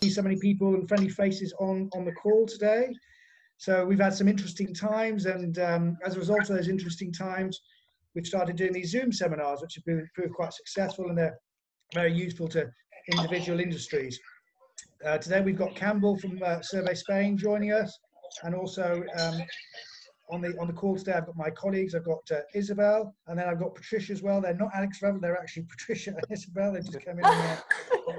see so many people and friendly faces on the call today. So we've had some interesting times, and as a result of those interesting times, we've started doing these Zoom seminars, which have proved quite successful, and they're very useful to individual industries. Today we've got Campbell from Survey Spain joining us, and also on the call today I've got my colleagues. I've got Isabel, and then I've got Patricia as well. They're not Alex Revel, they're actually Patricia and Isabel. They just come in on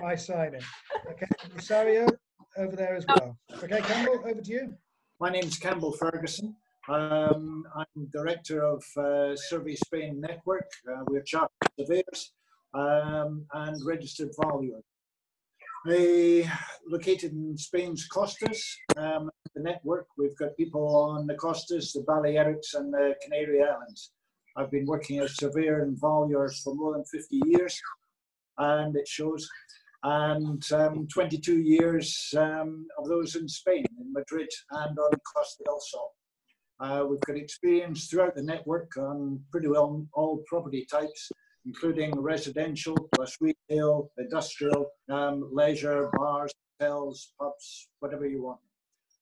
my sign-in. Okay, Rosario over there as well. Okay, Campbell, over to you. My name's Campbell Ferguson. I'm director of Survey Spain Network. We're chartered surveyors and registered valuers. Located in Spain's Costas, the network, we've got people on the Costas, the Balearics and the Canary Islands. I've been working as surveyor and valuer for more than 50 years, and it shows. And 22 years of those in Spain, in Madrid and on Costa del Sol. We've got experience throughout the network on pretty well all property types, including residential, plus retail, industrial, leisure, bars, hotels, pubs, whatever you want.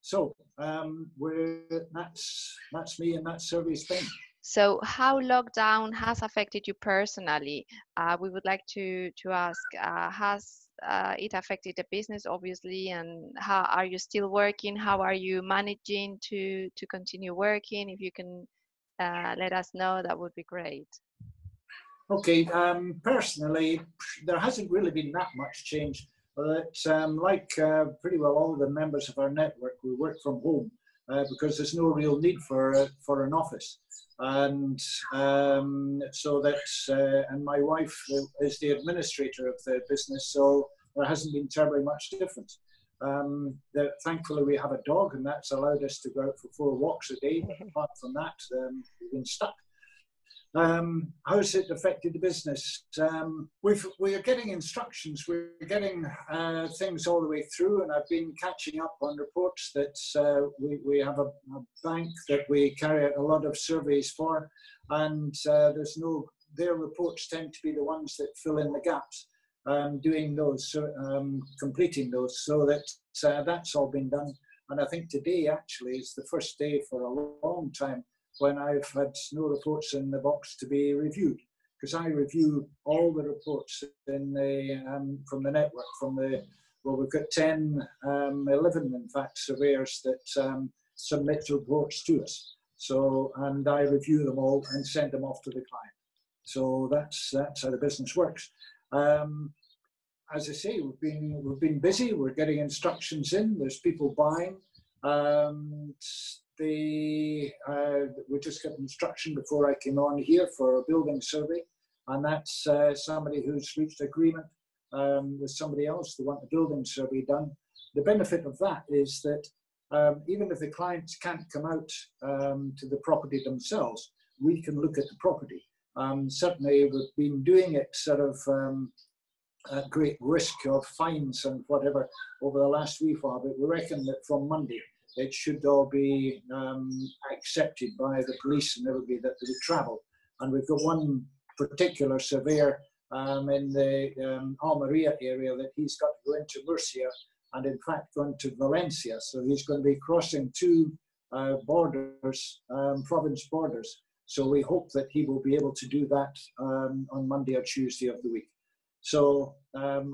So that's me and that's Survey Spain. So how lockdown has affected you personally? We would like to ask, has it affected the business, obviously, and how are you still working? How are you managing to continue working? If you can let us know, that would be great. Okay, personally, there hasn't really been that much change, but like pretty well all the members of our network, we work from home because there's no real need for an office. And so that's, and my wife is the administrator of the business, so there hasn't been terribly much difference. Thankfully we have a dog, and that's allowed us to go out for 4 walks a day, but apart from that, we've been stuck. How has it affected the business? We are getting instructions, we're getting things all the way through, and I've been catching up on reports that we have a bank that we carry out a lot of surveys for, and their reports tend to be the ones that fill in the gaps, doing those, completing those, so that that's all been done. And I think today actually is the first day for a long time when I've had no reports in the box to be reviewed, because I review all the reports in the, from the network, well, we've got 11 in fact surveyors that submit reports to us. So, and I review them all and send them off to the client. So that's how the business works. As I say, we've been busy. We're getting instructions in. There's people buying. We just got instruction before I came on here for a building survey, and that's somebody who's reached agreement with somebody else. They want a building survey done. The benefit of that is that even if the clients can't come out to the property themselves, we can look at the property. Certainly we've been doing it sort of at great risk of fines and whatever over the last wee while, but we reckon that from Monday it should all be accepted by the police and everybody that they would travel. And we've got one particular surveyor in the Almeria area that he's got to go into Murcia and in fact going to Valencia. So he's going to be crossing 2 borders, province borders. So we hope that he will be able to do that on Monday or Tuesday of the week. So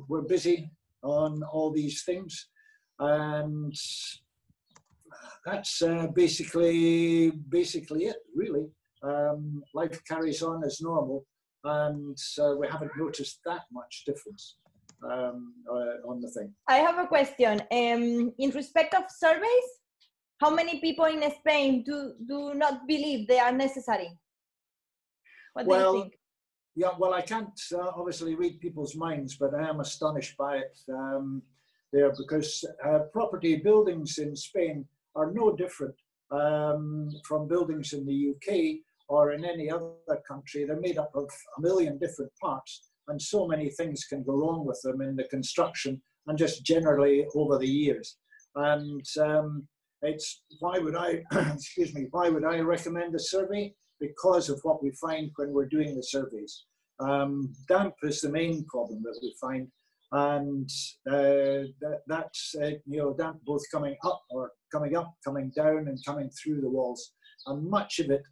we're busy on all these things, and that's basically it, really. Life carries on as normal, and we haven't noticed that much difference on the thing. I have a question. In respect of surveys, how many people in Spain do not believe they are necessary? What do you think? Yeah, well, I can't obviously read people's minds, but I am astonished by it there, because property buildings in Spain are no different from buildings in the UK or in any other country. They're made up of a million different parts, and so many things can go wrong with them in the construction and just generally over the years. And it's why would I, excuse me, why would I recommend a survey? Because of what we find when we're doing the surveys. Damp is the main problem that we find, and that's you know, damp both coming up, coming down, and coming through the walls. And much of it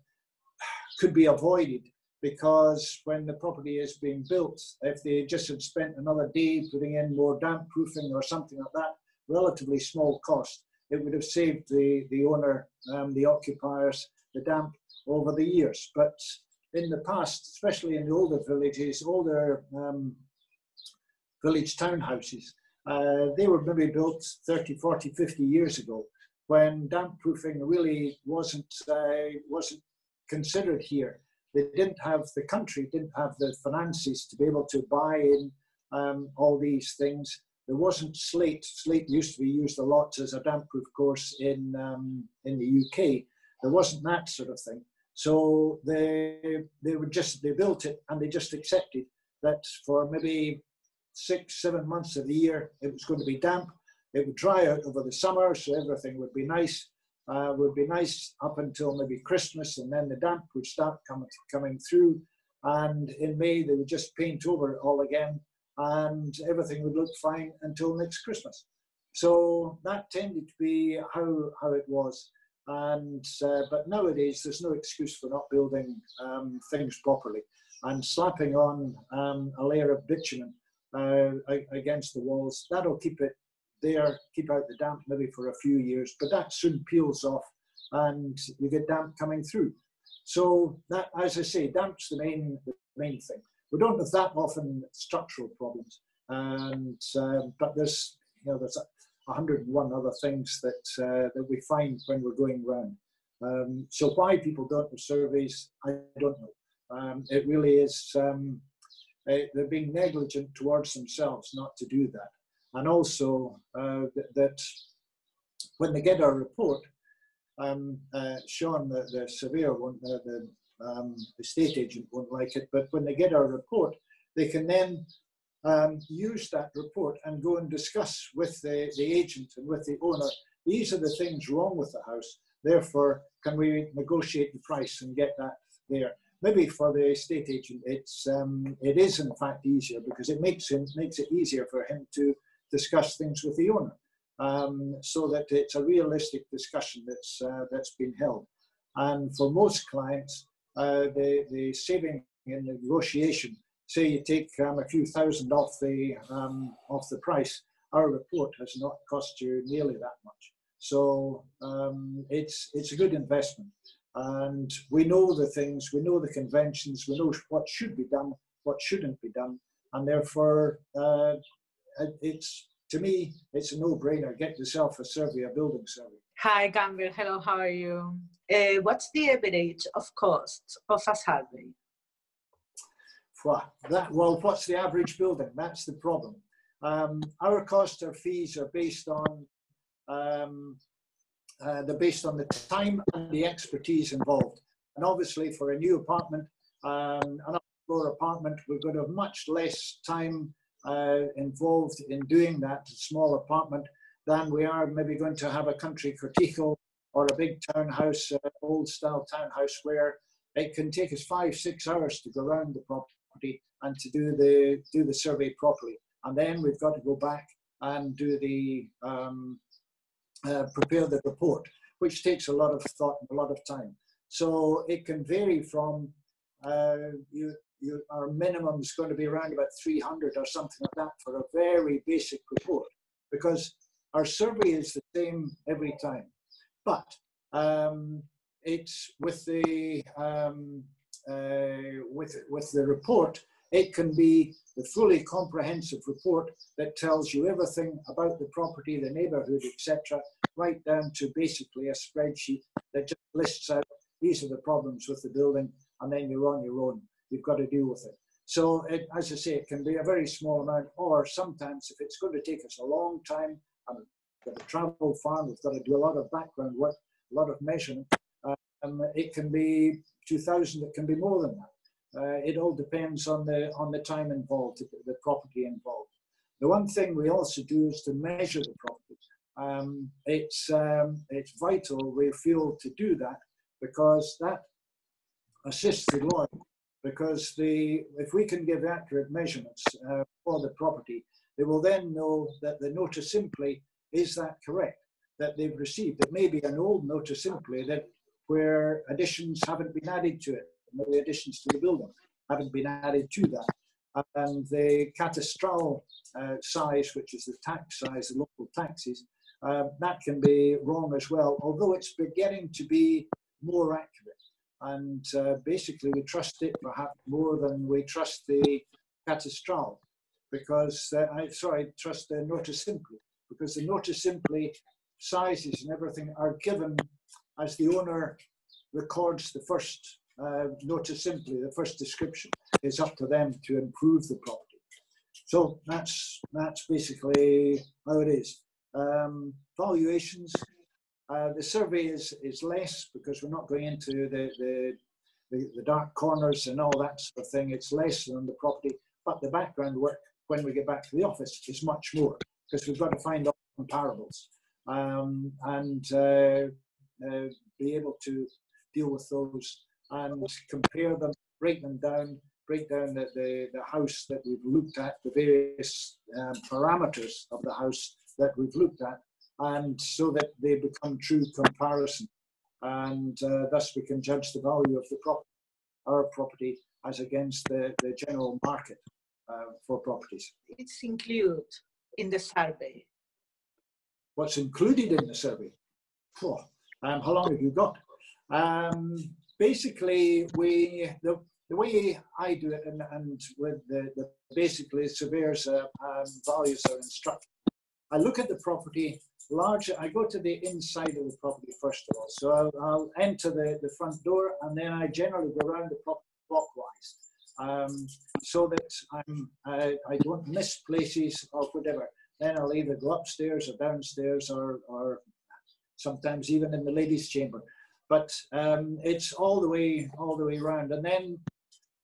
could be avoided, because when the property is being built, if they just had spent another day putting in more damp proofing or something like that, relatively small cost, it would have saved the owner, the occupiers, the damp over the years. But in the past, especially in the older villages, older village townhouses, they were maybe built 30, 40, 50 years ago, when damp proofing really wasn't considered here. They didn't have, the country didn't have the finances to be able to buy in all these things. There wasn't slate. Slate used to be used a lot as a damp proof course in the UK. There wasn't that sort of thing. So they built it, and they just accepted that for maybe 6, 7 months of the year it was going to be damp. It would dry out over the summer, so everything would be nice. Up until maybe Christmas, and then the damp would start coming through. And in May they would just paint over it all again, and everything would look fine until next Christmas. So that tended to be how it was. And but nowadays there's no excuse for not building things properly, and slapping on a layer of bitumen against the walls. That'll keep it there, keep out the damp maybe for a few years, but that soon peels off and you get damp coming through. So that, as I say, damp's the main thing. We don't have that often structural problems, and but there's 101 other things that we find when we're going round. So why people don't have surveys, I don't know. It really is they're being negligent towards themselves not to do that. And also that when they get our report, Sean, the surveyor, the estate agent won't like it, but when they get our report, they can then use that report and go and discuss with the agent and with the owner, these are the things wrong with the house, therefore can we negotiate the price and get that there. Maybe for the estate agent it is in fact easier, because it makes it easier for him to discuss things with the owner, so that it's a realistic discussion that's been held. And for most clients, the saving in the negotiation, say you take a few thousand off the price, our report has not cost you nearly that much. So it's a good investment, and we know the things, we know the conventions, we know what should be done, what shouldn't be done, and therefore to me, it's a no-brainer. Get yourself a survey, a building survey. Hi, Campbell. Hello, how are you? What's the average of cost of a survey? Well, what's the average building? That's the problem. Our costs or fees are based on they're based on the time and the expertise involved. And obviously, for a new apartment, an upper apartment, we're going to have much less time involved in doing that small apartment than we are maybe going to have a country cortico or a big townhouse, old style townhouse, where it can take us 5-6 hours to go around the property and to do the survey properly. And then we've got to go back and do the prepare the report, which takes a lot of thought and a lot of time. So it can vary from our minimum is going to be around about 300 or something like that for a very basic report, because our survey is the same every time. But it's with the report, it can be the fully comprehensive report that tells you everything about the property, the neighbourhood, etc., right down to basically a spreadsheet that just lists out these are the problems with the building, and then you're on your own. You've got to deal with it. So, as I say, it can be a very small amount, or sometimes if it's going to take us a long time, and we've got to travel far, we've got to do a lot of background work, a lot of measurement, it can be 2,000, it can be more than that. It all depends on the time involved, the property involved. The one thing we also do is to measure the property. It's vital, we feel, to do that, because that assists the lawyer. Because if we can give accurate measurements for the property, they will then know that the notice simply, is that correct, that they've received. It may be an old notice simply that where additions haven't been added to it, maybe additions to the building haven't been added to that. And the catastral size, which is the tax size, the local taxes, that can be wrong as well, although it's beginning to be more accurate. And basically we trust it perhaps more than we trust the catastral, because trust the notice simply, because the notice simply sizes and everything are given as the owner records the first notice simply, the first description. It's up to them to improve the property. So that's basically how it is. Valuations, the survey is less because we're not going into the dark corners and all that sort of thing. It's less than the property, but the background work when we get back to the office is much more, because we've got to find all comparables and be able to deal with those and compare them, break down the house that we've looked at, the various parameters of the house that we've looked at, and so that they become true comparison. And thus we can judge the value of the property, our property, as against the general market for properties. It's included in the survey. What's included in the survey? Oh, how long have you got? Basically, the way I do it, and with basically surveyors' values are instructed. I look at the property largely. I go to the inside of the property first of all. So I'll enter the front door, and then I generally go around the property clockwise, so that I don't miss places or whatever. Then I'll either go upstairs or downstairs, or sometimes even in the ladies' chamber. But it's all the way around. And then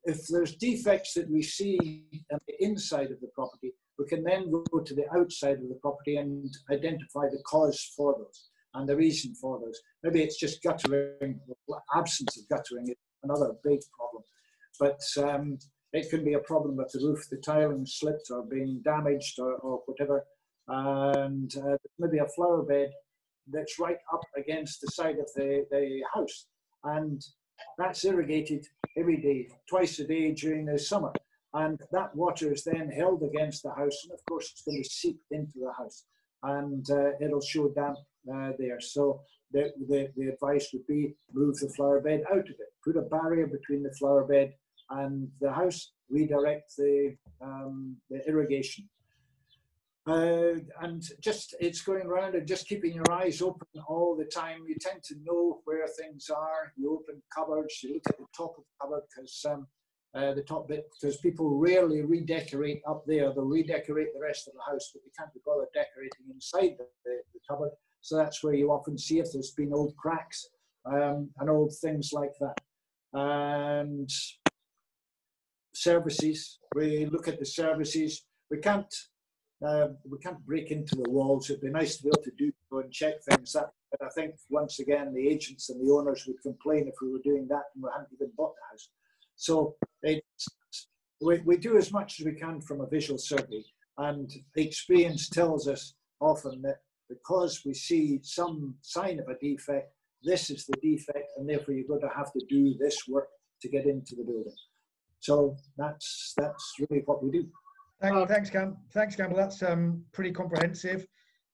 if there's defects that we see on the inside of the property, we can then go to the outside of the property and identify the cause for those and the reason for those. Maybe it's just guttering, absence of guttering is another big problem. But it can be a problem with the roof, the tiling slipped or being damaged or whatever. And maybe a flower bed that's right up against the side of the house. And that's irrigated every day, twice a day during the summer. And that water is then held against the house. And of course, it's going to seep into the house. And it'll show damp there. So the advice would be move the flower bed out of it. Put a barrier between the flower bed and the house. Redirect the irrigation. And just it's going around and just keeping your eyes open all the time. You tend to know where things are. You open cupboards, you look at the top of the cupboard, because the top bit, because people rarely redecorate up there. They'll redecorate the rest of the house, but they can't be bothered decorating inside the cupboard. So that's where you often see if there's been old cracks and old things like that. And services, we look at the services. We can't break into the walls. It'd be nice to be able to go and check things up. But I think once again, the agents and the owners would complain if we were doing that and we hadn't even bought the house. So we do as much as we can from a visual survey. And experience tells us often that because we see some sign of a defect, this is the defect, and therefore you're going to have to do this work to get into the building. So that's really what we do. Thanks, Campbell. That's pretty comprehensive.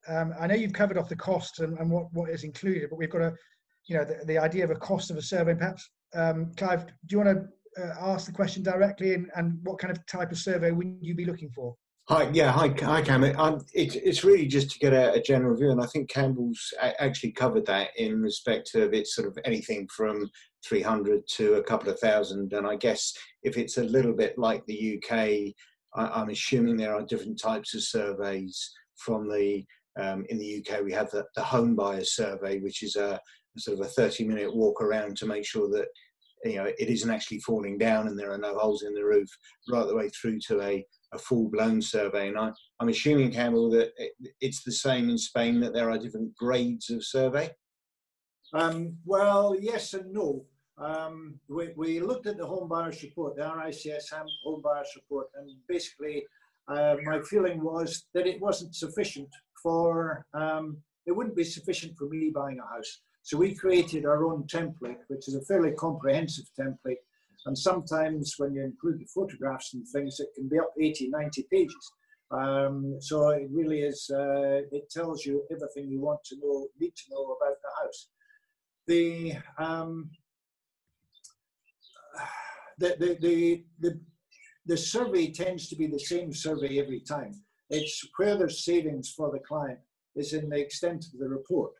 I know you've covered off the costs and what is included, but we've got the idea of a cost of a survey. Perhaps, Clive, do you want to ask the question directly, and what kind of type of survey would you be looking for? Hi, Campbell. It's really just to get a general view, and I think Campbell's actually covered that in respect of it's sort of anything from 300 to a couple of thousand. And I guess if it's a little bit like the UK, I'm assuming there are different types of surveys from in the UK, we have the home buyer survey, which is a sort of a 30-minute walk around to make sure that it isn't actually falling down and there are no holes in the roof, right the way through to a full-blown survey. And I'm assuming, Campbell, that it's the same in Spain, that there are different grades of survey? Well, yes and no. We looked at the home buyers report, the RICS home buyers report, and basically my feeling was that it wasn't sufficient for, it wouldn't be sufficient for me buying a house. So we created our own template, which is a fairly comprehensive template. And sometimes when you include the photographs and things, it can be up 80, 90 pages. So it really is, it tells you everything you want to know, need to know about the house. The survey tends to be the same survey every time. It's where there's savings for the client is in the extent of the report.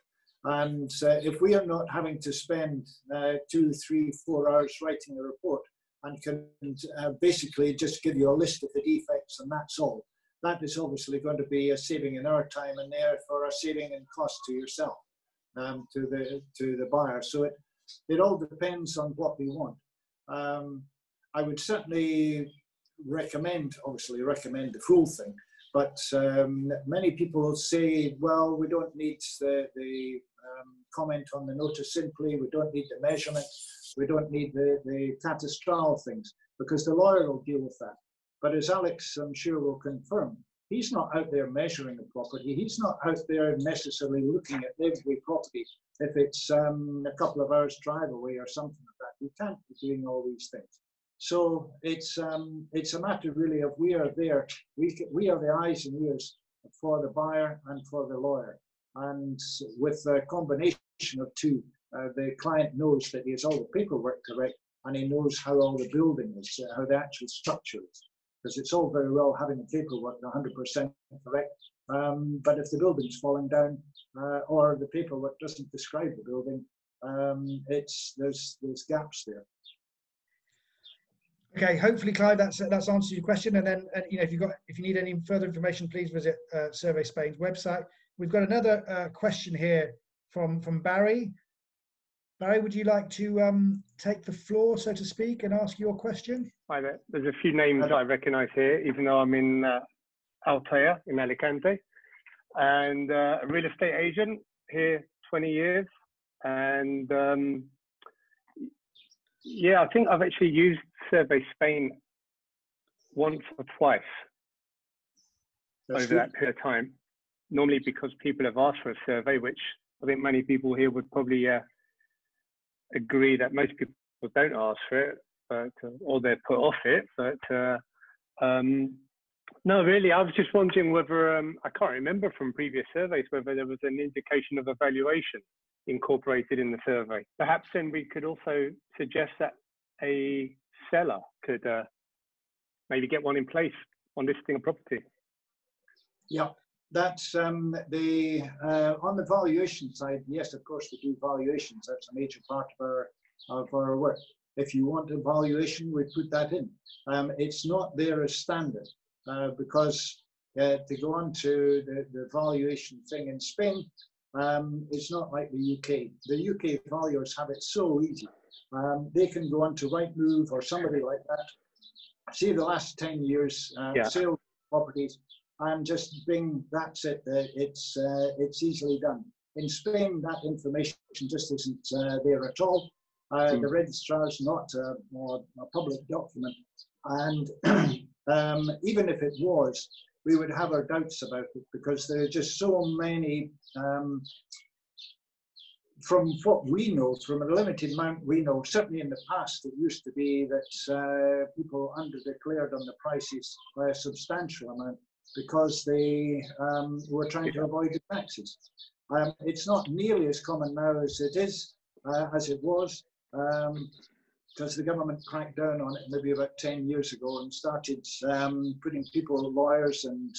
And if we are not having to spend 2, 3, 4 hours writing a report and can basically just give you a list of the defects and that's all, that is obviously going to be a saving in our time and therefore a saving in cost to yourself, to the buyer. So it all depends on what we want. I would certainly obviously recommend the full thing, but many people say, well, we don't need the comment on the notice simply, we don't need the measurement, we don't need the catastral things, because the lawyer will deal with that. But as Alex, I'm sure, will confirm, he's not out there measuring the property, he's not out there necessarily looking at every property if it's a couple of hours drive away or something like that. You can't be doing all these things. So it's a matter really of we are there, we are the eyes and ears for the buyer and for the lawyer. And with a combination of two, the client knows that he has all the paperwork correct and he knows how all the building is, how the actual structure is. Because it's all very well having the paperwork 100% correct, but if the building's falling down or the paperwork doesn't describe the building, there's gaps there. Okay, hopefully, Clive, that's answered your question. And then, you know, if you need any further information, please visit Survey Spain's website. We've got another question here from Barry. Barry, would you like to take the floor, so to speak, and ask your question? Hi there. There's a few names I recognise here, even though I'm in Altea in Alicante, and a real estate agent here 20 years, and yeah, I think I've actually used Survey Spain once or twice over that period of time. Normally because people have asked for a survey, which I think many people here would probably agree that most people don't ask for it, but or they're put off it. But no, really, I was just wondering whether I can't remember from previous surveys whether there was an indication of evaluation incorporated in the survey. Perhaps then we could also suggest that a seller could maybe get one in place on listing a property. Yeah, that's on the valuation side. Yes, of course we do valuations. That's a major part of our work. If you want a valuation, we put that in. It's not there as standard because to go on to the valuation thing in Spain, it's not like the UK. The UK valuers have it so easy. They can go on to Rightmove or somebody like that, see the last 10 years sale properties, and just bing, that's it. It's easily done. In Spain, that information just isn't there at all. The registrar is not a public document, and even if it was, we would have our doubts about it because there are just so many. From what we know, from a limited amount we know, certainly in the past it used to be that people underdeclared on the prices by a substantial amount because they were trying to avoid the taxes. It's not nearly as common now as it was, because the government cracked down on it maybe about 10 years ago and started putting people, lawyers and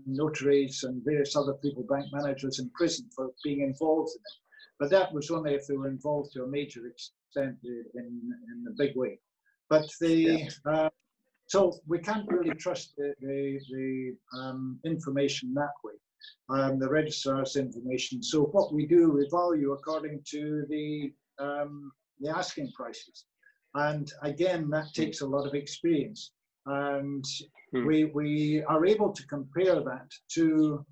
notaries and various other people, bank managers, in prison for being involved in it. But that was only if they were involved to a major extent in a big way. But so we can't really trust the information that way, the registrar's information. So what we do, we value according to the asking prices. And again, that takes a lot of experience. And we are able to compare that to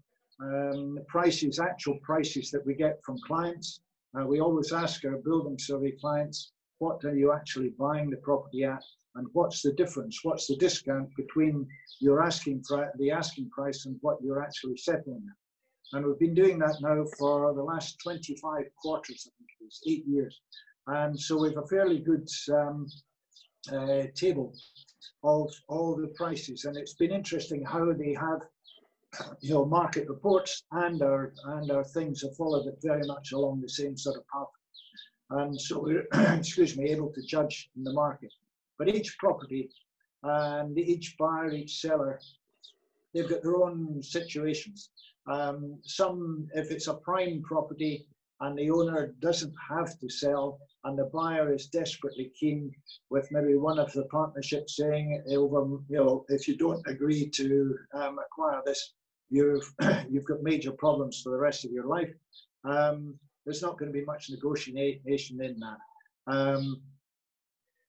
prices, actual prices that we get from clients. We always ask our building survey clients what are you actually buying the property at, and what's the difference, what's the discount between your the asking price and what you're actually settling at. And we've been doing that now for the last 25 quarters, I think it is, 8 years. And so we've a fairly good table of all the prices, and it's been interesting how they have, you know, market reports and our things have followed it very much along the same sort of path. And so we're, excuse me, able to judge in the market. But each property and each buyer, each seller, they've got their own situations. Some, if it's a prime property and the owner doesn't have to sell and the buyer is desperately keen, with maybe one of the partnerships saying, over, you know, if you don't agree to acquire this, you've got major problems for the rest of your life. There's not going to be much negotiation in that.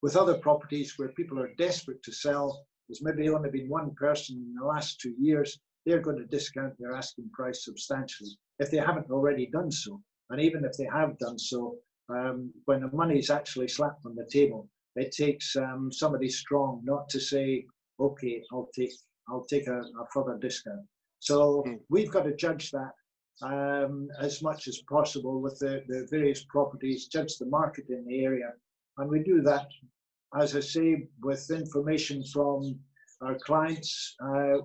With other properties where people are desperate to sell, there's maybe only been one person in the last 2 years, they're going to discount their asking price substantially if they haven't already done so. And even if they have done so, when the money is actually slapped on the table, it takes somebody strong not to say, okay, I'll take a further discount. So we've got to judge that as much as possible with the various properties, judge the market in the area. And we do that, as I say, with information from our clients,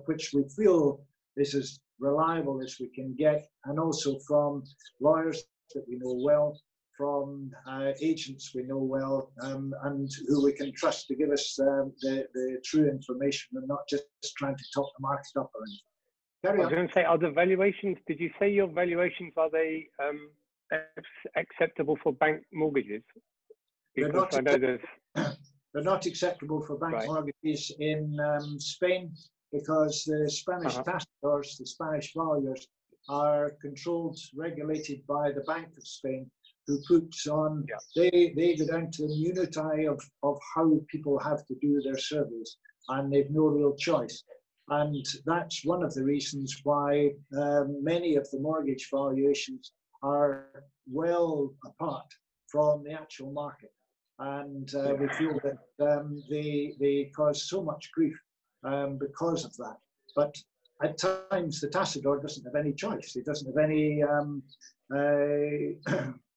which we feel is as reliable as we can get, and also from lawyers that we know well, from agents we know well, and who we can trust to give us the true information and not just trying to top the market up or anything. I was going to say, are the valuations, did you say your valuations, are they acceptable for bank mortgages? Because I know they're not acceptable for bank mortgages in Spain, because the Spanish tasadores, the Spanish valuers, are controlled, regulated by the Bank of Spain, who puts on, they go down to the minutiae of how people have to do their surveys, and they've no real choice. And that's one of the reasons why many of the mortgage valuations are well apart from the actual market. And we feel that they cause so much grief because of that. But at times, the tasador doesn't have any choice. He doesn't have any,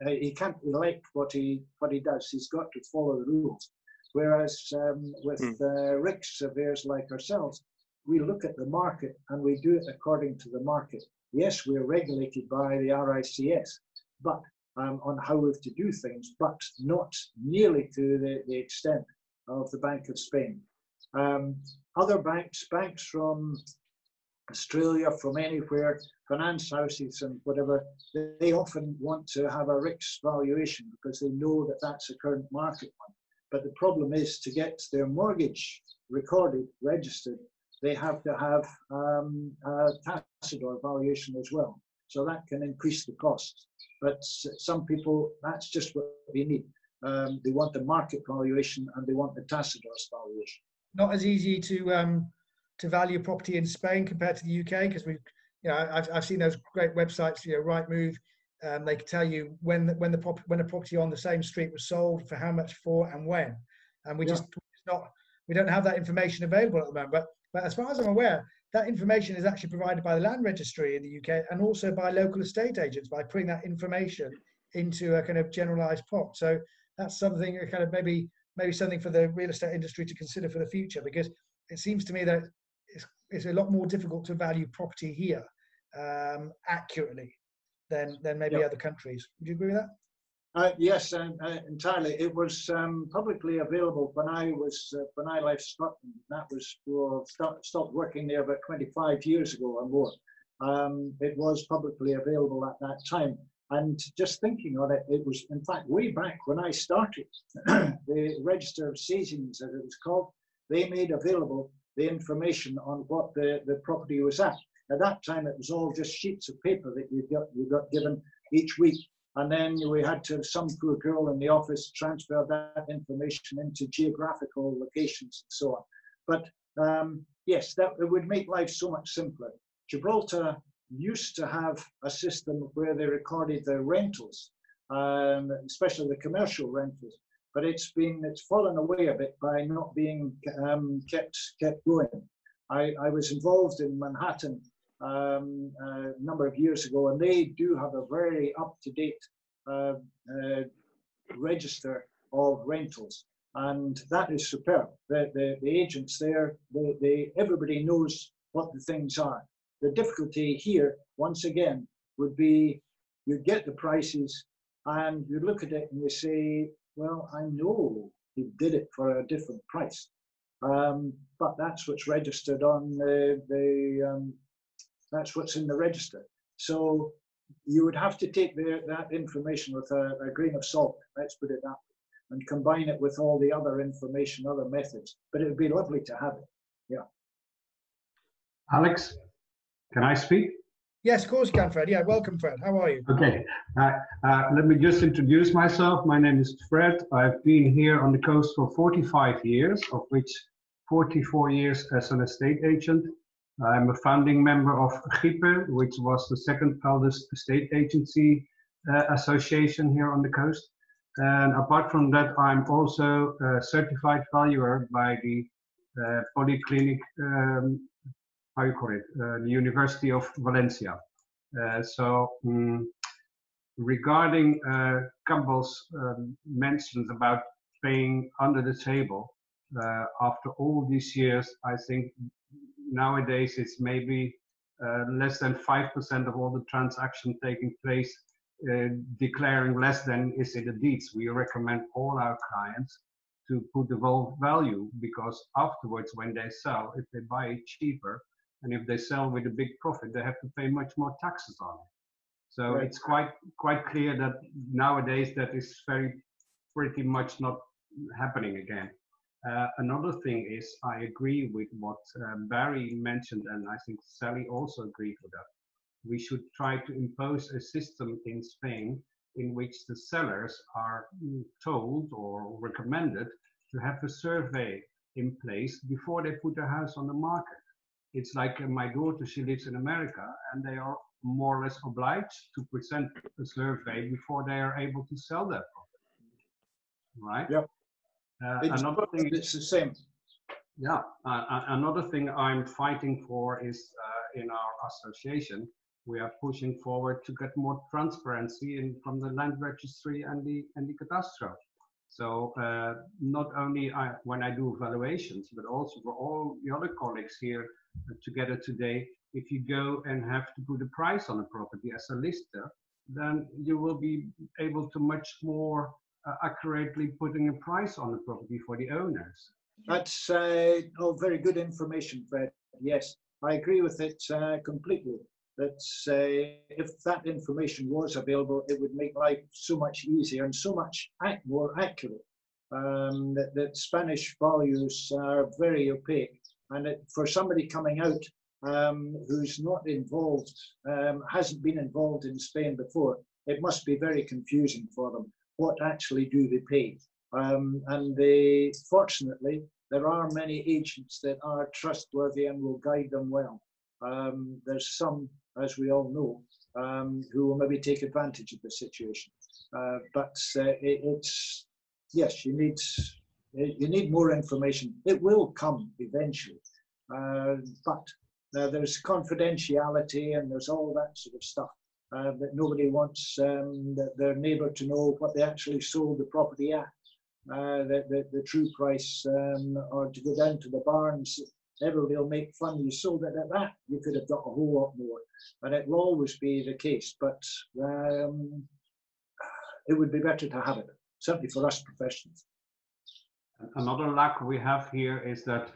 he can't elect what he does. He's got to follow the rules. Whereas with RIC surveyors like ourselves, we look at the market and we do it according to the market. Yes, we're regulated by the RICS, but on how we've to do things, but not nearly to the extent of the Bank of Spain. Other banks from Australia, from anywhere, finance houses and whatever, they often want to have a RICS valuation because they know that that's a current market one. But the problem is, to get their mortgage recorded, registered, they have to have a tasador valuation as well. So that can increase the costs. But some people, that's just what they need. They want the market valuation and they want the tasador's valuation. Not as easy to value property in Spain compared to the UK, because I've seen those great websites, Rightmove. They can tell you when a property on the same street was sold, for how much for, and when. And we don't have that information available at the moment. But as far as I'm aware, that information is actually provided by the Land Registry in the UK and also by local estate agents, by putting that information into a kind of generalised pot. So that's something kind of maybe something for the real estate industry to consider for the future, because it seems to me that it's a lot more difficult to value property here accurately than maybe other countries. Would you agree with that? Yes, entirely. It was publicly available when I left Scotland. That was stopped working there about 25 years ago or more. It was publicly available at that time. And just thinking on it, it was, in fact, way back when I started, the Register of Seizings, as it was called, they made available the information on what the property was at. At that time, it was all just sheets of paper that you got given each week. And then we had to have some poor girl in the office transfer that information into geographical locations and so on. But yes, it would make life so much simpler. Gibraltar used to have a system where they recorded their rentals, especially the commercial rentals. but it's fallen away a bit by not being kept going. I was involved in Manhattan a number of years ago, and they do have a very up-to-date register of rentals, and that is superb. The agents there, everybody knows what the things are. The difficulty here, once again, would be you get the prices and you look at it and you say, well, I know he did it for a different price, but that's what's registered on that's what's in the register. So you would have to take that information with a grain of salt, let's put it that way, and combine it with all the other information, other methods. But it would be lovely to have it. Yeah. Alex, can I speak? Yes, of course you can, Fred. Yeah, welcome, Fred. How are you? Okay. Let me just introduce myself. My name is Fred. I've been here on the coast for 45 years, of which 44 years as an estate agent. I'm a founding member of AREty, which was the second eldest estate agency association here on the coast. And apart from that, I'm also a certified valuer by the Polyclinic, the University of Valencia. Regarding Campbell's mentions about paying under the table, after all these years, I think nowadays it's maybe less than 5% of all the transactions taking place declaring less than is in the deeds. We recommend all our clients to put the value, because afterwards when they sell, if they buy it cheaper and if they sell with a big profit, they have to pay much more taxes on it. So right. It's quite clear that nowadays that is pretty much not happening again. Another thing is, I agree with what Barry mentioned, and I think Sally also agreed with that. We should try to impose a system in Spain in which the sellers are told or recommended to have a survey in place before they put their house on the market. It's like my daughter, she lives in America, and they are more or less obliged to present a survey before they are able to sell their property. Right? Yep. Another thing, it's the same. Yeah. Another thing I'm fighting for is in our association, we are pushing forward to get more transparency from the land registry and the cadastro. So not only when I do valuations, but also for all the other colleagues here together today, if you go and have to put a price on a property as a lister, then you will be able to much more accurately putting a price on the property for the owners. That's very good information, Fred. Yes, I agree with it completely. That if that information was available, it would make life so much easier and so much more accurate. That Spanish values are very opaque, and for somebody coming out who's not involved, hasn't been involved in Spain before, it must be very confusing for them. What actually do they pay? And fortunately, there are many agents that are trustworthy and will guide them well. There's some, as we all know, who will maybe take advantage of the situation. But yes, you need more information. It will come eventually, but there's confidentiality and there's all that sort of stuff that nobody wants their neighbour to know what they actually sold the property at, the true price, or to go down to the barns. Everybody will make fun. You sold it at that. You could have got a whole lot more, and it will always be the case. But it would be better to have it, certainly for us professionals. Another lack we have here is that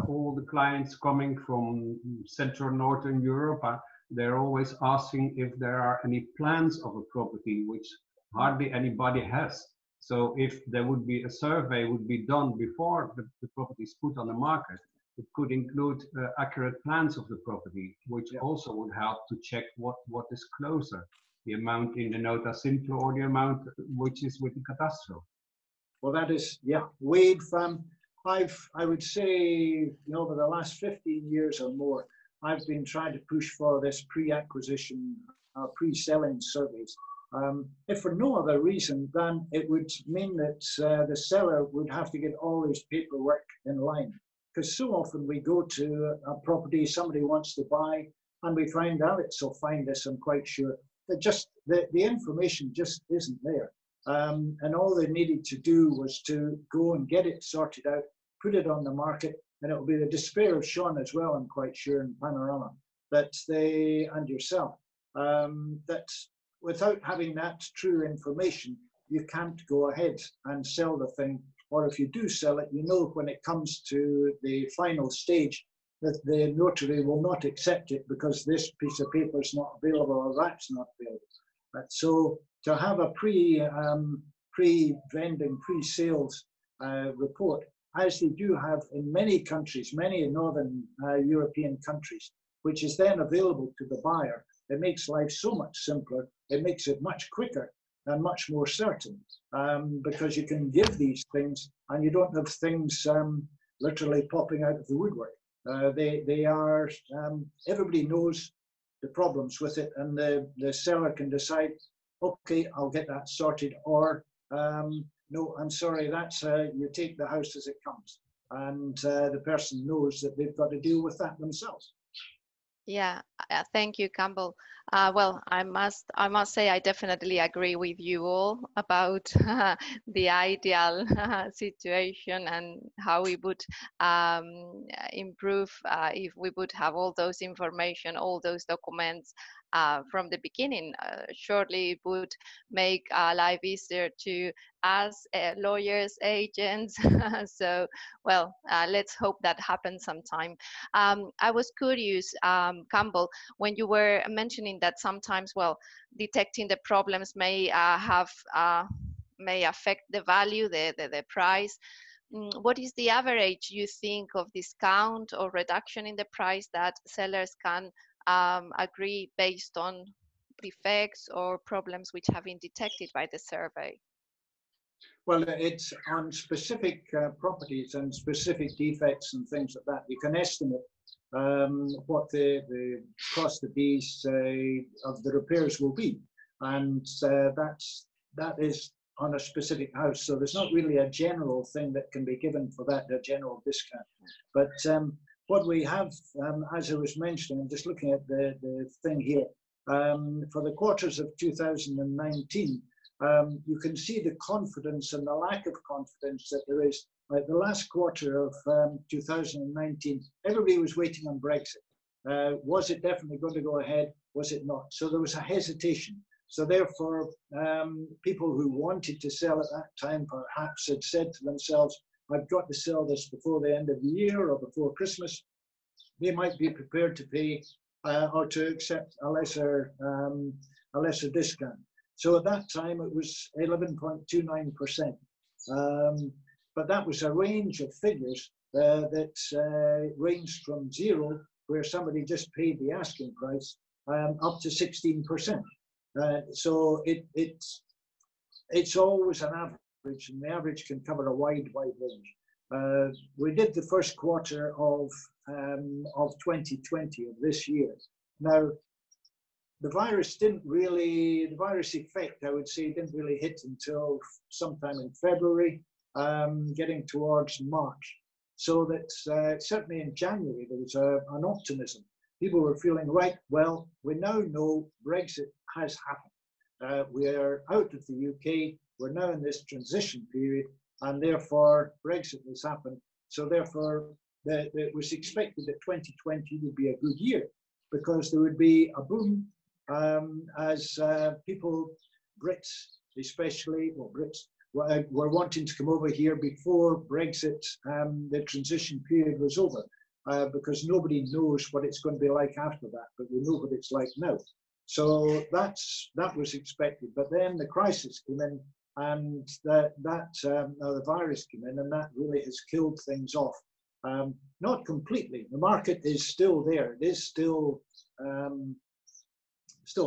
all the clients coming from Central Northern Europe, they're always asking if there are any plans of a property, which hardly anybody has. So if there would be a survey would be done before the property is put on the market, it could include accurate plans of the property, which also would help to check what is closer, the amount in the nota simple or the amount which is with the cadastro. Well, that is, yeah, Wade, I would say, over the last 15 years or more, I've been trying to push for this pre-acquisition, pre-selling surveys. if for no other reason than it would mean that the seller would have to get all his paperwork in line. Because so often we go to a property somebody wants to buy, and we find out so find this, I'm quite sure, that just the information just isn't there. And all they needed to do was to go and get it sorted out, put it on the market, and it will be the despair of Sean as well, I'm quite sure, in Panorama, that they, and yourself, that without having that true information, you can't go ahead and sell the thing. Or if you do sell it, you know when it comes to the final stage that the notary will not accept it because this piece of paper is not available or that's not available. So to have a pre-vending, pre-sales report, as they do have in many countries, many northern European countries, which is then available to the buyer, it makes life so much simpler. It makes it much quicker and much more certain, because you can give these things and you don't have things literally popping out of the woodwork. They are, everybody knows the problems with it, and the seller can decide, okay, I'll get that sorted, or no, I'm sorry, that's you take the house as it comes, and the person knows that they've got to deal with that themselves. Yeah, thank you, Campbell. Well, I must say I definitely agree with you all about the ideal situation and how we would improve if we would have all those information, all those documents from the beginning. Surely it would make life easier to us, lawyers, agents. So, well, let's hope that happens sometime. I was curious, Campbell, when you were mentioning that sometimes, well, detecting the problems may may affect the value, the price. What is the average, you think, of discount or reduction in the price that sellers can agree based on defects or problems which have been detected by the survey? Well, it's on specific properties and specific defects and things like that. You can estimate what the cost of these of the repairs will be, and that is on a specific house. So there's not really a general thing that can be given for that, a general discount. But what we have, as I was mentioning, I'm just looking at the thing here, for the quarters of 2019, you can see the confidence and the lack of confidence that there is. Like the last quarter of 2019, everybody was waiting on Brexit. Was it definitely going to go ahead? Was it not? So there was a hesitation. So therefore, people who wanted to sell at that time perhaps had said to themselves, I've got to sell this before the end of the year or before Christmas. They might be prepared to pay or to accept a lesser discount. So at that time, it was 11.29%. But that was a range of figures that ranged from zero, where somebody just paid the asking price, up to 16%. So it's always an average, and the average can cover a wide range. We did the first quarter of 2020 of this year. Now, the virus effect, I would say, didn't really hit until sometime in February, getting towards March. So that certainly in January, there was an optimism. People were feeling, right, well, we now know Brexit has happened. We are out of the UK, we're now in this transition period, and therefore Brexit has happened. So therefore, it was expected that 2020 would be a good year, because there would be a boom as people, Brits especially, well, Brits, were wanting to come over here before Brexit, the transition period was over, because nobody knows what it's going to be like after that, but we know what it's like now. So that was expected, but then the crisis came in, and the virus came in, and that really has killed things off. Not completely. The market is still there. It is still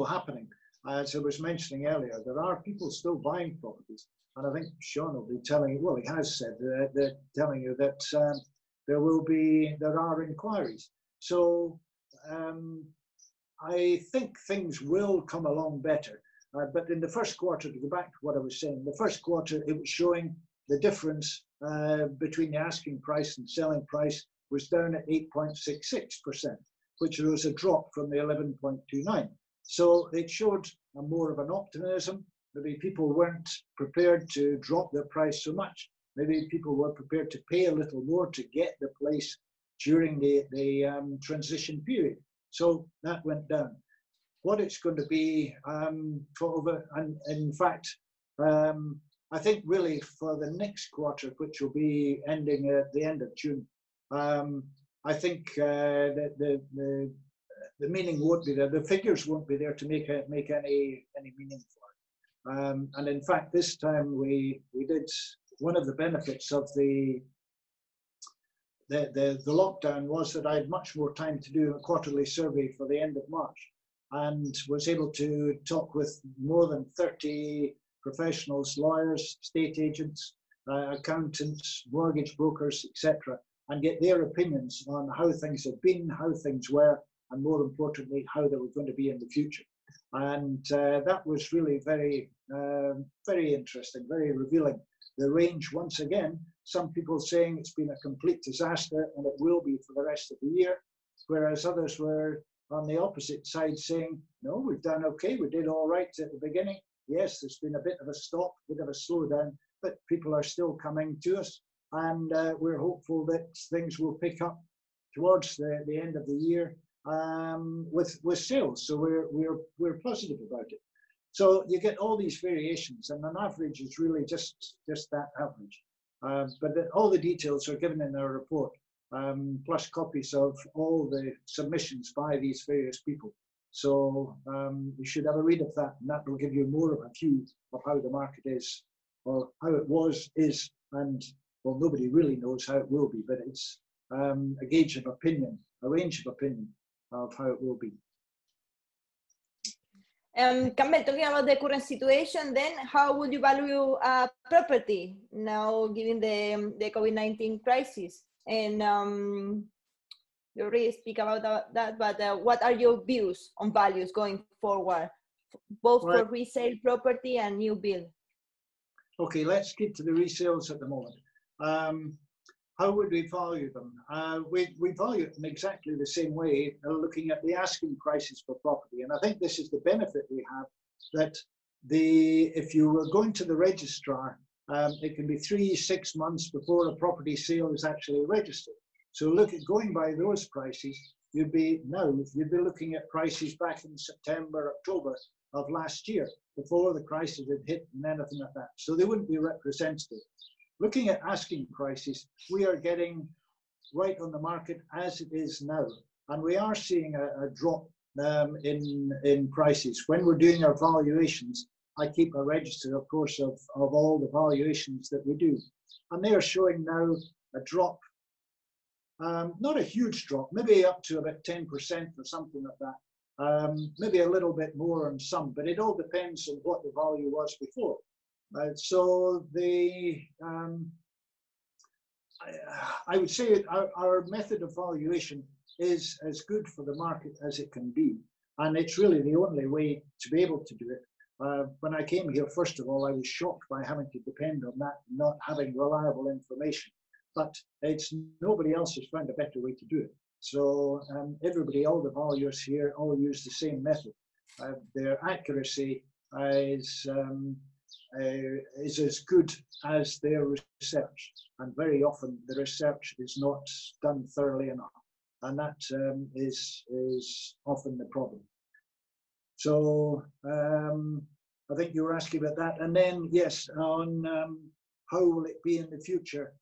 happening. As I was mentioning earlier, there are people still buying properties, and I think Sean will be telling you. Well, he has said that telling you that there are inquiries. So I think things will come along better. But in the first quarter, to go back to what I was saying, the first quarter, it was showing the difference between the asking price and selling price was down at 8.66%, which was a drop from the 11.29. So it showed a more of an optimism. Maybe people weren't prepared to drop their price so much. Maybe people were prepared to pay a little more to get the place during the transition period. So that went down. What it's going to be and in fact, I think really for the next quarter, which will be ending at the end of June, I think that the meaning won't be there. The figures won't be there to make any meaning for it. And in fact, this time we did one of the benefits of the lockdown was that I had much more time to do a quarterly survey for the end of March, and was able to talk with more than 30 professionals, lawyers, estate agents, accountants, mortgage brokers, etc., and get their opinions on how things have been, how things were, and more importantly, how they were going to be in the future. And that was really very, very interesting, very revealing. The range, once again, some people saying it's been a complete disaster and it will be for the rest of the year, whereas others were on the opposite side saying, no, we've done okay, we did all right at the beginning. Yes, there's been a bit of a stop, a bit of a slowdown, but people are still coming to us, and we're hopeful that things will pick up towards the end of the year with sales. So we're positive about it. So you get all these variations, and an average is really just that average. But all the details are given in our report, plus copies of all the submissions by these various people. So you should have a read of that, and that will give you more of a view of how the market is, or how it was, is, and, well, nobody really knows how it will be, but it's a gauge of opinion, a range of opinion of how it will be. Campbell, talking about the current situation, then how would you value property now, given the COVID-19 crisis? And you already speak about that, but what are your views on values going forward, both for resale property and new build? Okay, let's get to the resales at the moment. How would we value them? We value it in exactly the same way, looking at the asking prices for property. And I think this is the benefit we have, that if you were going to the registrar, it can be 3-6 months before a property sale is actually registered. So going by those prices, you'd be looking at prices back in September, October of last year, before the crisis had hit and anything like that. So they wouldn't be representative. Looking at asking prices, we are getting right on the market as it is now. And we are seeing a drop in prices. When we're doing our valuations, I keep a register, of course, of all the valuations that we do. And they are showing now a drop, not a huge drop, maybe up to about 10% or something like that. Maybe a little bit more on some, but it all depends on what the value was before. So I would say our method of valuation is as good for the market as it can be. And it's really the only way to be able to do it. When I came here, first of all, I was shocked by having to depend on that, not having reliable information. But nobody else has found a better way to do it. So everybody, all the valuers here, all use the same method. Their accuracy is as good as their research, and very often the research is not done thoroughly enough, and that is often the problem. So I think you were asking about that, and then yes, on how will it be in the future?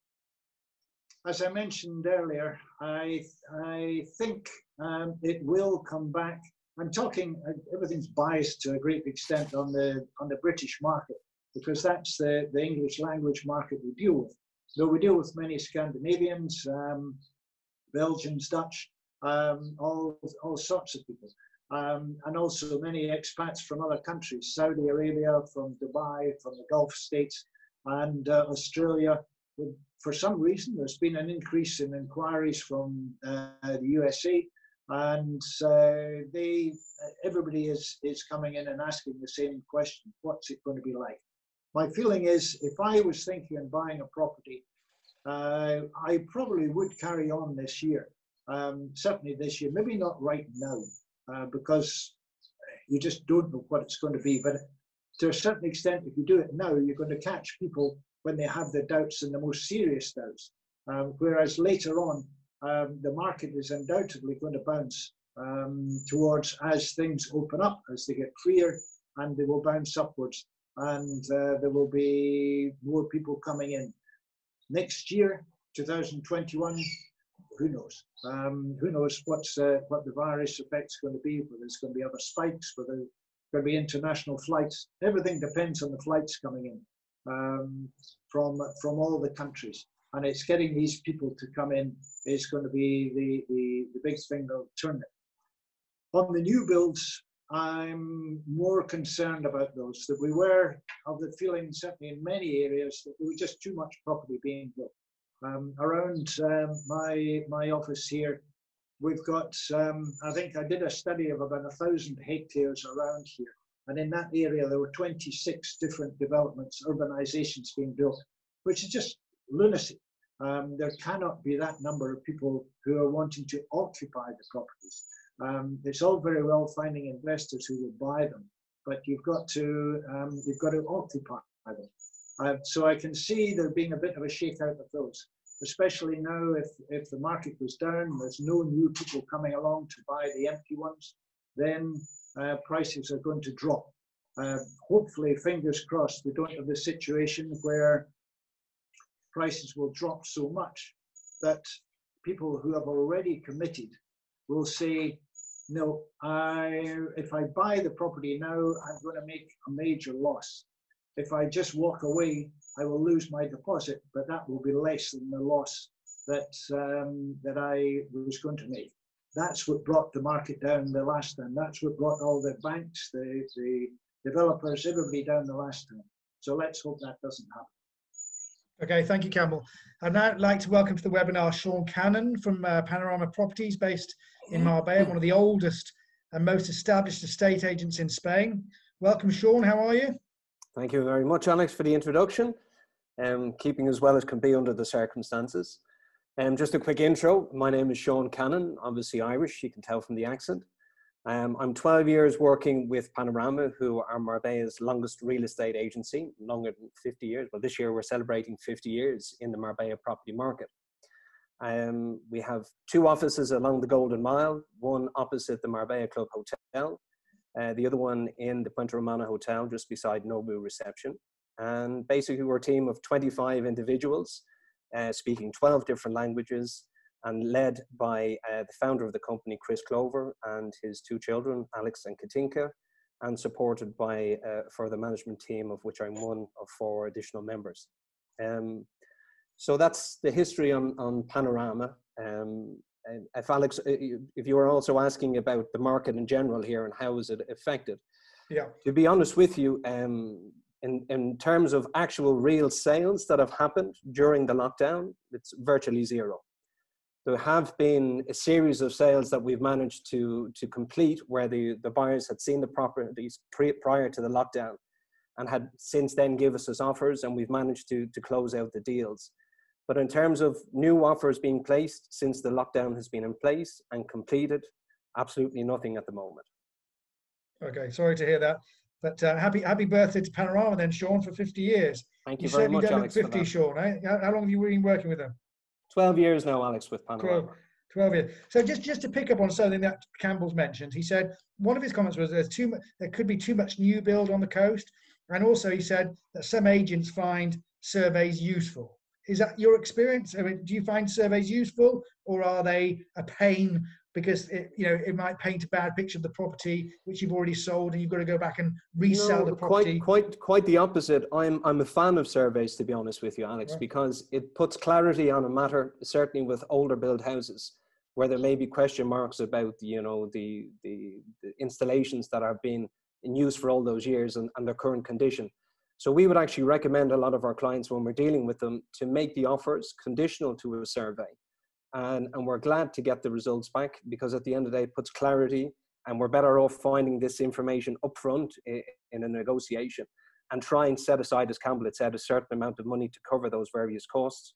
As I mentioned earlier, I think it will come back. I'm talking, everything's biased to a great extent on the British market, because that's the English language market we deal with. Though we deal with many Scandinavians, Belgians, Dutch, all sorts of people, and also many expats from other countries, Saudi Arabia, from Dubai, from the Gulf states, and Australia. For some reason, there's been an increase in inquiries from the USA, and everybody is coming in and asking the same question: what's it going to be like? My feeling is, if I was thinking of buying a property, I probably would carry on this year. Certainly this year, maybe not right now, because you just don't know what it's going to be. But to a certain extent, if you do it now, you're going to catch people when they have their doubts and the most serious doubts. Whereas later on, the market is undoubtedly going to bounce towards, as things open up, as they get freer, and they will bounce upwards, and there will be more people coming in. Next year, 2021, who knows? Who knows what the virus effect's going to be, whether there's going to be other spikes, whether there's going to be international flights. Everything depends on the flights coming in from all the countries. And it's getting these people to come in is going to be the big thing that'll turn it. On the new builds, I'm more concerned about those, that we were of the feeling, certainly in many areas, that there was just too much property being built. Around my office here, we've got, I think I did a study of about 1,000 hectares around here. And in that area, there were 26 different developments, urbanizations being built, which is just lunacy. There cannot be that number of people who are wanting to occupy the properties. It's all very well finding investors who will buy them, but you've got to occupy them. So I can see there being a bit of a shakeout of those, especially now if the market goes down, there's no new people coming along to buy the empty ones, then prices are going to drop. Hopefully, fingers crossed, we don't have the situation where prices will drop so much that people who have already committed will say, no, if I buy the property now, I'm going to make a major loss. If I just walk away, I will lose my deposit, but that will be less than the loss that I was going to make. That's what brought the market down the last time. That's what brought all the banks, the developers, everybody down the last time. So let's hope that doesn't happen. Okay, thank you, Campbell. I'd now like to welcome to the webinar Sean Cannon from Panorama Properties, based in Marbella, one of the oldest and most established estate agents in Spain. Welcome, Sean. How are you? Thank you very much, Alex, for the introduction. Keeping as well as can be under the circumstances. Just a quick intro. My name is Sean Cannon, obviously Irish, you can tell from the accent. I'm 12 years working with Panorama, who are Marbella's longest real estate agency, longer than 50 years. Well, this year we're celebrating 50 years in the Marbella property market. We have 2 offices along the Golden Mile, one opposite the Marbella Club Hotel, the other one in the Puente Romana Hotel, just beside Nobu Reception. And basically we're a team of 25 individuals, speaking 12 different languages, and led by the founder of the company, Chris Clover, and his 2 children, Alex and Katinka, and supported by a further management team, of which I'm one of 4 additional members. So that's the history on Panorama. If Alex, if you were also asking about the market in general here and how is it affected, yeah. To be honest with you, in terms of actual real sales that have happened during the lockdown, it's virtually zero. There have been a series of sales that we've managed to complete where the buyers had seen the properties prior to the lockdown and had since then given us offers, and we've managed to close out the deals. But in terms of new offers being placed since the lockdown has been in place and completed, absolutely nothing at the moment. Okay, sorry to hear that. But happy birthday to Panorama then, Sean, for 50 years. Thank you very much, Alex. 50, Sean, eh? How long have you been working with them? 12 years now, Alex, with Panorama. 12 years. So just to pick up on something that Campbell's mentioned, he said one of his comments was there could be too much new build on the coast, and also he said that some agents find surveys useful. Is that your experience? I mean, do you find surveys useful, or are they a pain because it might paint a bad picture of the property which you've already sold, and you've got to go back and resell the property? Quite the opposite. I'm a fan of surveys, to be honest with you, Alex, because it puts clarity on a matter, certainly with older build houses, where there may be question marks about the installations that have been in use for all those years and their current condition. So we would actually recommend a lot of our clients, when we're dealing with them, to make the offers conditional to a survey. And we're glad to get the results back, because at the end of the day, it puts clarity And we're better off finding this information upfront in a negotiation and try and set aside, as Campbell had said, a certain amount of money to cover those various costs.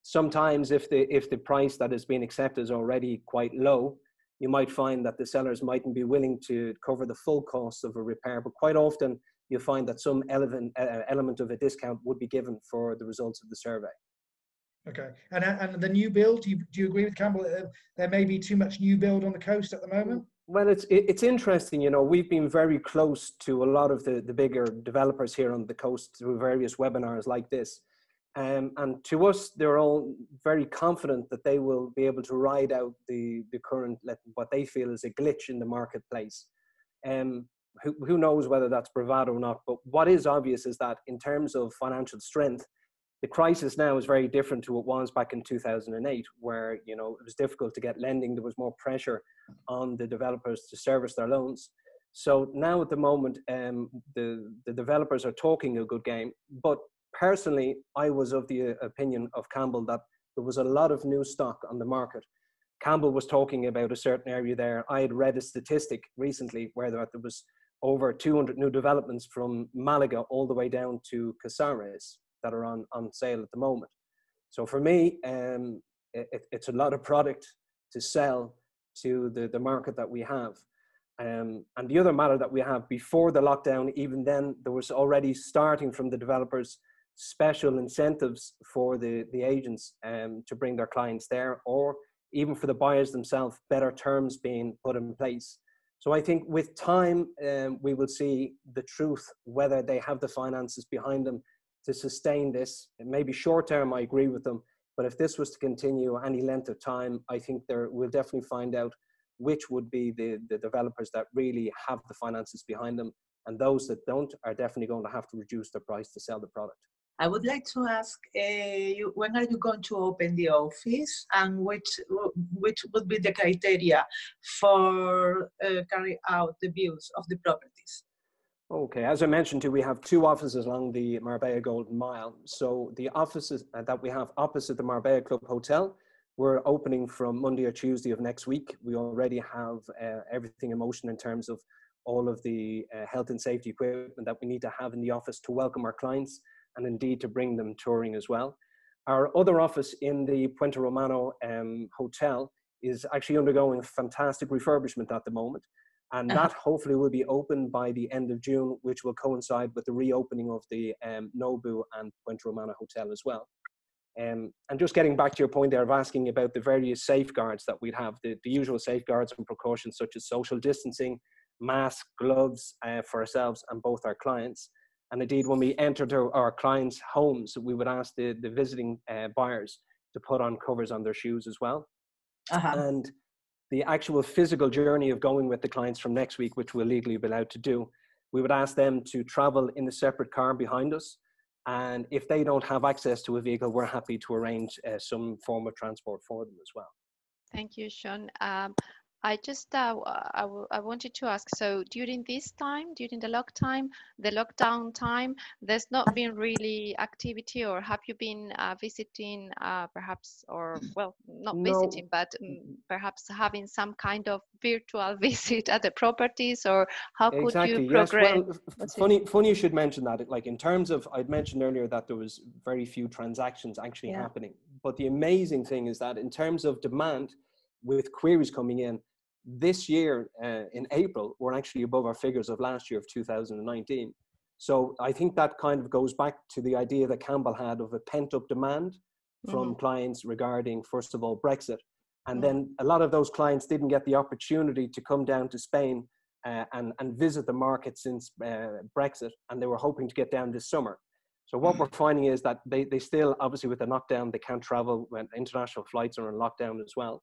Sometimes if the price that has been accepted is already quite low, you might find that the sellers mightn't be willing to cover the full cost of a repair, but quite often you'll find that some element of a discount would be given for the results of the survey. Okay, and the new build, do you agree with Campbell? There may be too much new build on the coast at the moment? Well, it's interesting, you know, we've been very close to a lot of the bigger developers here on the coast through various webinars like this. And to us, they're all very confident that they will be able to ride out the current, what they feel is a glitch in the marketplace. Who knows whether that's bravado or not, but what is obvious is that in terms of financial strength, the crisis now is very different to what it was back in 2008, where, you know, it was difficult to get lending. There was more pressure on the developers to service their loans. So now at the moment, the developers are talking a good game. But personally, I was of the opinion of Campbell that there was a lot of new stock on the market. Campbell was talking about a certain area there. I had read a statistic recently where there was over 200 new developments from Malaga all the way down to Casares that are on sale at the moment. So for me, it's a lot of product to sell to the market that we have. And the other matter that we have, before the lockdown, even then, there was already starting from the developers special incentives for the agents to bring their clients there, or even for the buyers themselves, better terms being put in place. So I think with time, we will see the truth, whether they have the finances behind them to sustain this. It may be short term, I agree with them, but if this was to continue any length of time, I think we'll definitely find out which would be the developers that really have the finances behind them, and those that don't are definitely going to have to reduce their price to sell the product. I would like to ask you, when are you going to open the office, and which would be the criteria for carry out the views of the properties? Okay, as I mentioned to you, we have 2 offices along the Marbella Golden Mile. So the offices that we have opposite the Marbella Club Hotel, we're opening from Monday or Tuesday of next week. We already have everything in motion in terms of all of the health and safety equipment that we need to have in the office to welcome our clients, and indeed to bring them touring as well. Our other office in the Puente Romano Hotel is actually undergoing fantastic refurbishment at the moment. And that hopefully will be open by the end of June, which will coincide with the reopening of the Nobu and Puente Romano Hotel as well. And just getting back to your point there of asking about the various safeguards that we'd have, the usual safeguards and precautions such as social distancing, masks, gloves for ourselves and both our clients. And indeed, when we entered our clients' homes, we would ask the visiting buyers to put on covers on their shoes as well. And the actual physical journey of going with the clients from next week, which we'll legally be allowed to do, we would ask them to travel in a separate car behind us. And if they don't have access to a vehicle, we're happy to arrange some form of transport for them as well. Thank you, Sean. I just I wanted to ask, so during this time, during the lockdown time, there's not been really activity, or have you been visiting perhaps, or well, not visiting, but perhaps having some kind of virtual visit at the properties, or how could you progress? Yes, well, funny you should mention that. Like in terms of, I'd mentioned earlier that there was very few transactions actually happening. But the amazing thing is that in terms of demand, with queries coming in, this year in April, we're actually above our figures of last year of 2019. So I think that kind of goes back to the idea that Campbell had of a pent-up demand from clients regarding, first of all, Brexit. And then a lot of those clients didn't get the opportunity to come down to Spain and visit the market since Brexit, and they were hoping to get down this summer. So what we're finding is that they still, obviously with the lockdown, they can't travel when international flights are on lockdown as well.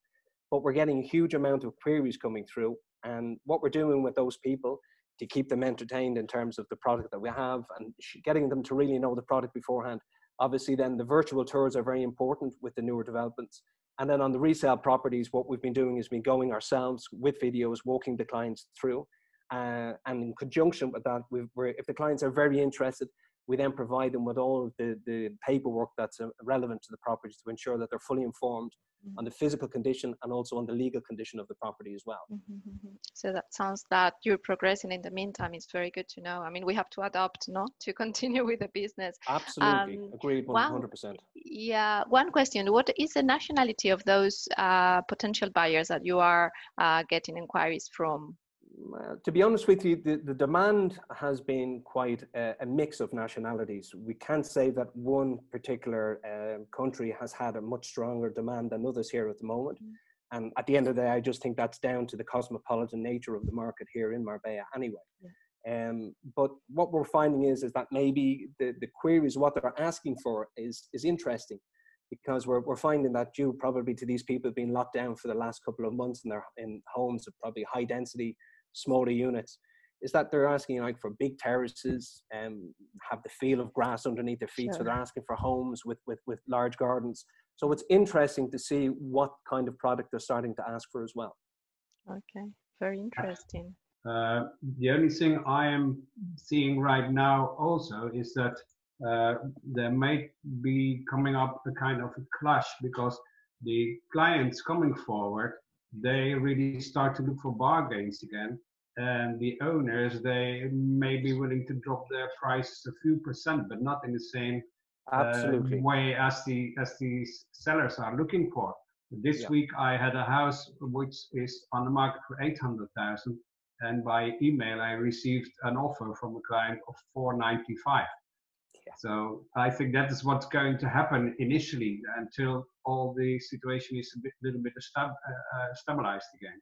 But we're getting a huge amount of queries coming through. And what we're doing with those people to keep them entertained in terms of the product that we have and getting them to really know the product beforehand. Obviously then the virtual tours are very important with the newer developments. And then on the resale properties, what we've been doing is been going ourselves with videos, walking the clients through. And in conjunction with that, if the clients are very interested, we then provide them with all of the paperwork that's relevant to the properties to ensure that they're fully informed on the physical condition and also on the legal condition of the property as well. So that sounds that you're progressing in the meantime. It's very good to know. I mean, we have to adapt, no, to continue with the business. Absolutely, agreed 100%. Yeah, one question. What is the nationality of those potential buyers that you are getting inquiries from? To be honest with you, the demand has been quite a mix of nationalities. We can't say that one particular country has had a much stronger demand than others here at the moment. And at the end of the day, I just think that's down to the cosmopolitan nature of the market here in Marbella anyway. But what we're finding is that maybe the queries, what they're asking for is interesting, because we're finding that due probably to these people being locked down for the last couple of months in homes of probably high density, smaller units, is that they're asking like for big terraces and have the feel of grass underneath their feet. So they're asking for homes with large gardens. So it's interesting to see what kind of product they're starting to ask for as well. Okay, very interesting. The only thing I am seeing right now also is that there may be coming up a kind of a clash, because the clients coming forward, they really start to look for bargains again, and the owners, they may be willing to drop their prices a few percent, but not in the same way as the sellers are looking for. This week I had a house which is on the market for 800,000, and by email I received an offer from a client of 495. So I think that is what's going to happen initially until all the situation is a little bit stabilized again.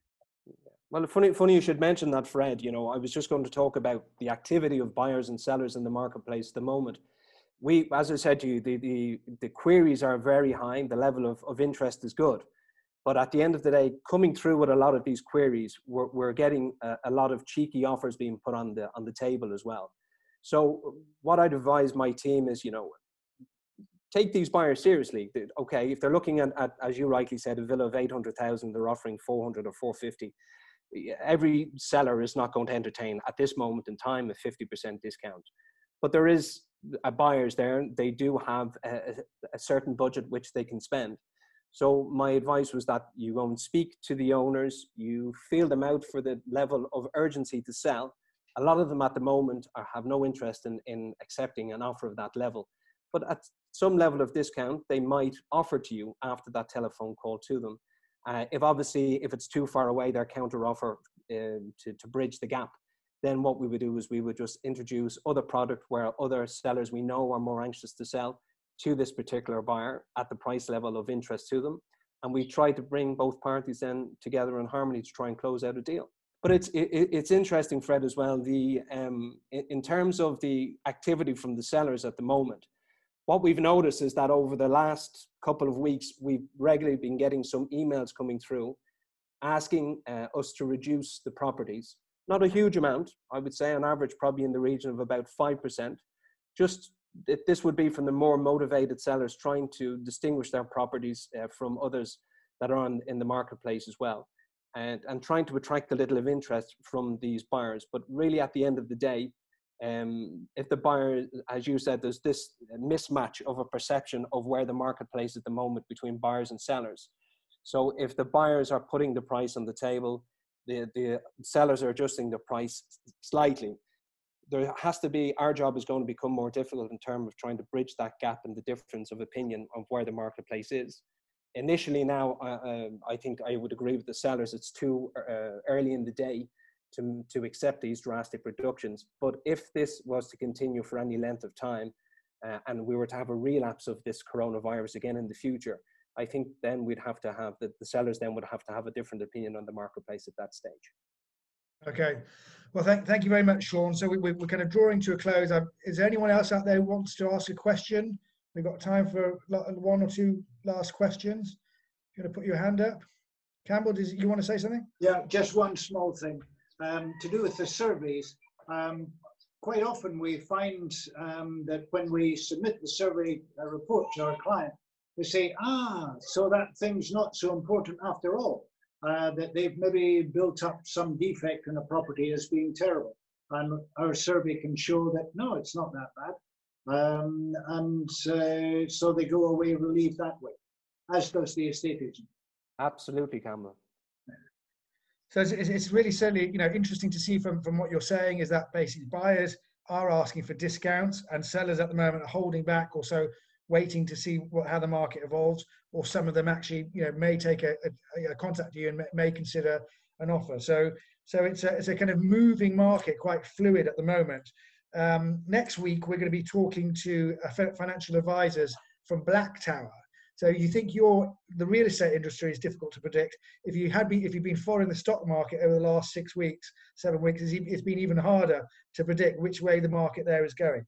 Well, funny you should mention that, Fred. You know, I was just going to talk about the activity of buyers and sellers in the marketplace at the moment. As I said to you, the queries are very high, and the level of interest is good. But at the end of the day, coming through with a lot of these queries, we're getting a lot of cheeky offers being put on the table as well. So what I'd advise my team is, you know, take these buyers seriously. Okay, if they're looking at, as you rightly said, a villa of 800,000, they're offering 400 or 450. Every seller is not going to entertain at this moment in time a 50% discount. But there is buyers there. They do have a certain budget which they can spend. So my advice was that you go and speak to the owners, you feel them out for the level of urgency to sell. A lot of them at the moment have no interest in accepting an offer of that level. But at some level of discount, they might offer to you after that telephone call to them. If it's too far away, their counter offer to bridge the gap, then what we would do is we would just introduce other product where other sellers we know are more anxious to sell to this particular buyer at the price level of interest to them. And we try to bring both parties then together in harmony to try and close out a deal. But it's interesting, Fred, as well, in terms of the activity from the sellers at the moment, what we've noticed is that over the last couple of weeks, we've regularly been getting some emails coming through asking us to reduce the properties. Not a huge amount, I would say on average, probably in the region of about 5%. Just this would be from the more motivated sellers trying to distinguish their properties from others that are in the marketplace as well. And trying to attract a little of interest from these buyers. But really at the end of the day, if the buyer, as you said, there's this mismatch of a perception of where the marketplace at the moment between buyers and sellers. So if the buyers are putting the price on the table, the sellers are adjusting the price slightly. There has to be, our job is going to become more difficult in terms of trying to bridge that gap and the difference of opinion of where the marketplace is. Initially now, I think I would agree with the sellers, it's too early in the day to accept these drastic reductions. But if this was to continue for any length of time and we were to have a relapse of this coronavirus again in the future, I think then we'd have to have, the sellers then would have to have a different opinion on the marketplace at that stage. Okay. Well, thank you very much, Sean. So we're kind of drawing to a close. Is there anyone else out there who wants to ask a question? We've got time for one or two last questions. You're going to put your hand up. Campbell, you want to say something? Yeah, just one small thing. To do with the surveys, quite often we find that when we submit the survey report to our client, they say, so that thing's not so important after all, that they've maybe built up some defect in a property as being terrible. And our survey can show that, no, it's not that bad. so they go away relieved that way, as does the estate agent. Absolutely, Campbell. So it's really certainly, you know, interesting to see from what you're saying is that basically buyers are asking for discounts and sellers at the moment are holding back, also waiting to see how the market evolves, or some of them actually, you know, may take a contact you and may consider an offer. So it's a kind of moving market, quite fluid at the moment. Next week, we're going to be talking to financial advisors from Black Tower. So you think the real estate industry is difficult to predict. If you've been following the stock market over the last 6 weeks, 7 weeks, it's been even harder to predict which way the market there is going.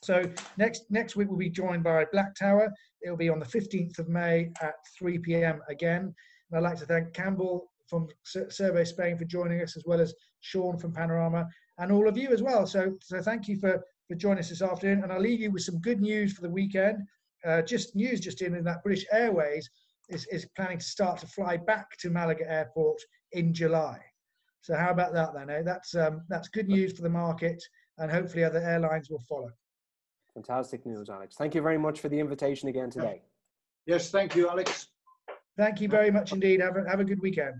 So next week we'll be joined by Black Tower. It'll be on the 15th of May at 3 p.m. again. And I'd like to thank Campbell from Survey Spain for joining us, as well as Sean from Panorama, and all of you as well. So thank you for joining us this afternoon. And I'll leave you with some good news for the weekend. Just in that British Airways is planning to start to fly back to Malaga Airport in July. So how about that then? Eh? That's good news for the market, and hopefully other airlines will follow. Fantastic news, Alex. Thank you very much for the invitation again today. Yes, thank you, Alex. Thank you very much indeed. Have a good weekend.